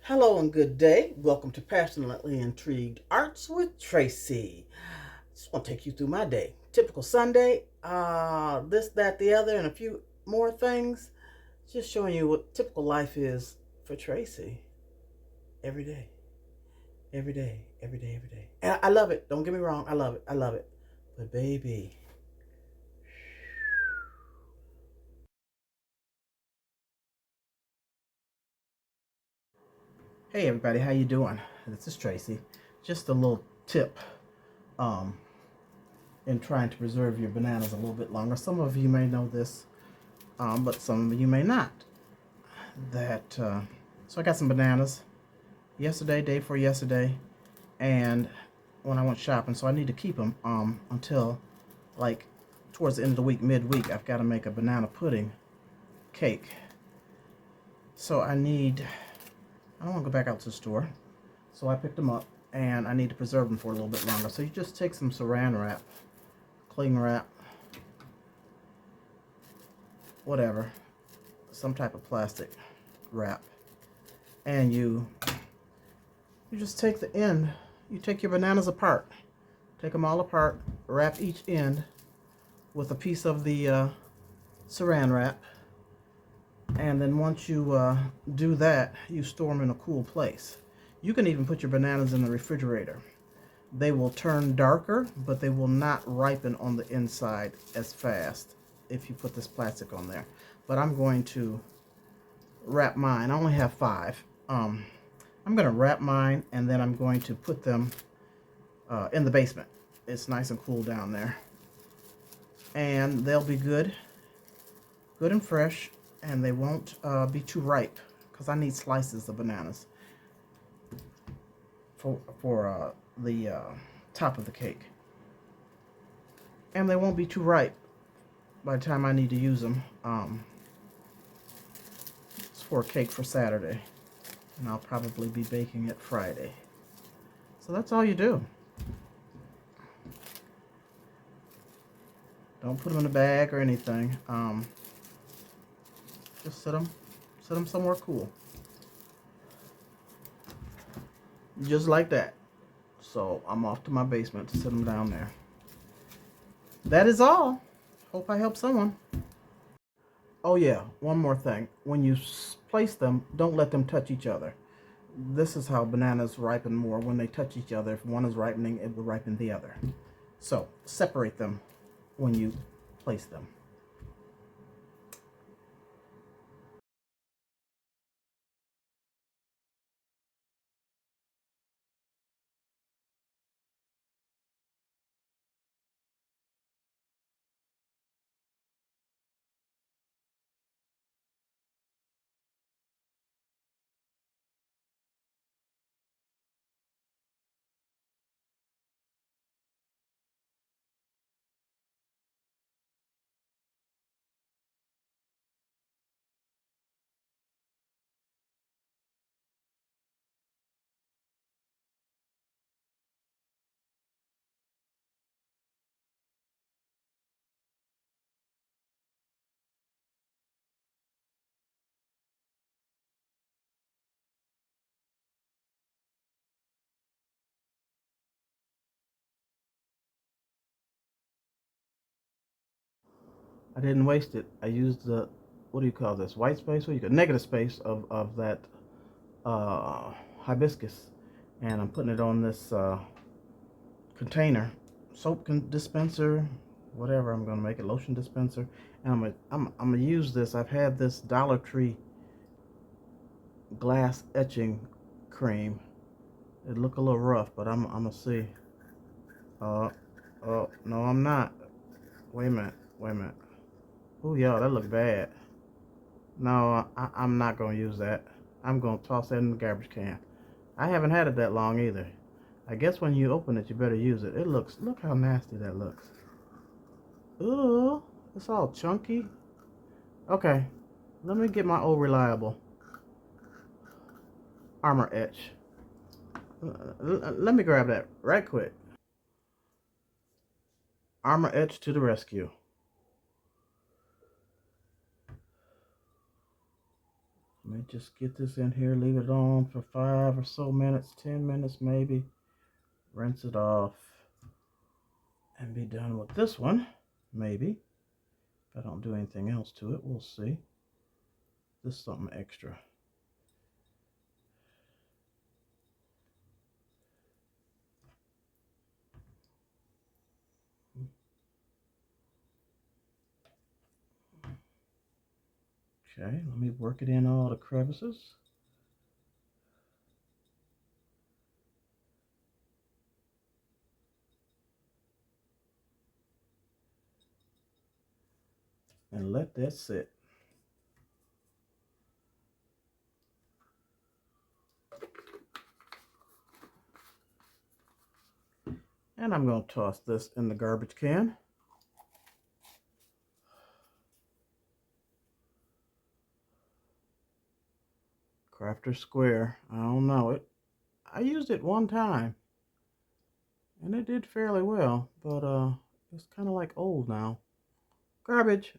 Hello and good day. Welcome to Passionately Intrigued Arts with Tracy. Just want to take you through my day. Typical Sunday, this, that, the other, and a few more things. Just showing you what typical life is for Tracy every day. Every day, every day, every day. And I love it. Don't get me wrong. I love it. I love it. But baby, hey everybody, how you doing? This is Tracy. Just a little tip. Um, in trying to preserve your bananas a little bit longer. Some of you may know this, but some of you may not. So I got some bananas yesterday, day before yesterday, and when I went shopping, so I need to keep them until like towards the end of the week, midweek. I've got to make a banana pudding cake. So I don't want to go back out to the store. So I picked them up, and I need to preserve them for a little bit longer. So you just take some saran wrap, cling wrap, whatever, some type of plastic wrap, and you just take the end, you take your bananas apart, take them all apart, wrap each end with a piece of the saran wrap, and then once you do that, you store them in a cool place. You can even put your bananas in the refrigerator. They will turn darker, but they will not ripen on the inside as fast if you put this plastic on there. But I'm going to wrap mine. I only have 5. I'm going to wrap mine, and then I'm going to put them in the basement. It's nice and cool down there. And they'll be good and fresh, and they won't be too ripe, because I need slices of bananas for the top of the cake. And they won't be too ripe by the time I need to use them. It's for a cake for Saturday, and I'll probably be baking it Friday. So that's all you do. Don't put them in a bag or anything. Just set them somewhere cool. Just like that. So I'm off to my basement to set them down there. That is all. Hope I helped someone. Oh yeah, one more thing. When you place them, don't let them touch each other. This is how bananas ripen more, when they touch each other. If one is ripening, it will ripen the other. So separate them when you place them. I didn't waste it. I used the, what do you call this, white space? What do you call negative space of that hibiscus, and I'm putting it on this container, dispenser, whatever I'm gonna make it, lotion dispenser, and I'm gonna use this. I've had this Dollar Tree glass etching cream. It look a little rough, but I'm gonna see. Oh no, I'm not. Wait a minute. Oh yeah, that look bad. No, I'm not gonna use that. I'm gonna toss that in the garbage can. I haven't had it that long either. I guess when you open it, you better use it. Look how nasty that looks. Ooh, it's all chunky. Okay, let me get my old reliable armor etch. Let me grab that right quick. Armor etch to the rescue. Let me just get this in here, leave it on for 5 or so minutes, 10 minutes maybe. Rinse it off and be done with this one, maybe. If I don't do anything else to it, we'll see. This is something extra. Okay, let me work it in all the crevices. And let that sit. And I'm going to toss this in the garbage can. Crafter Square. I don't know it. I used it one time. And it did fairly well. But it's kind of like old now. Garbage.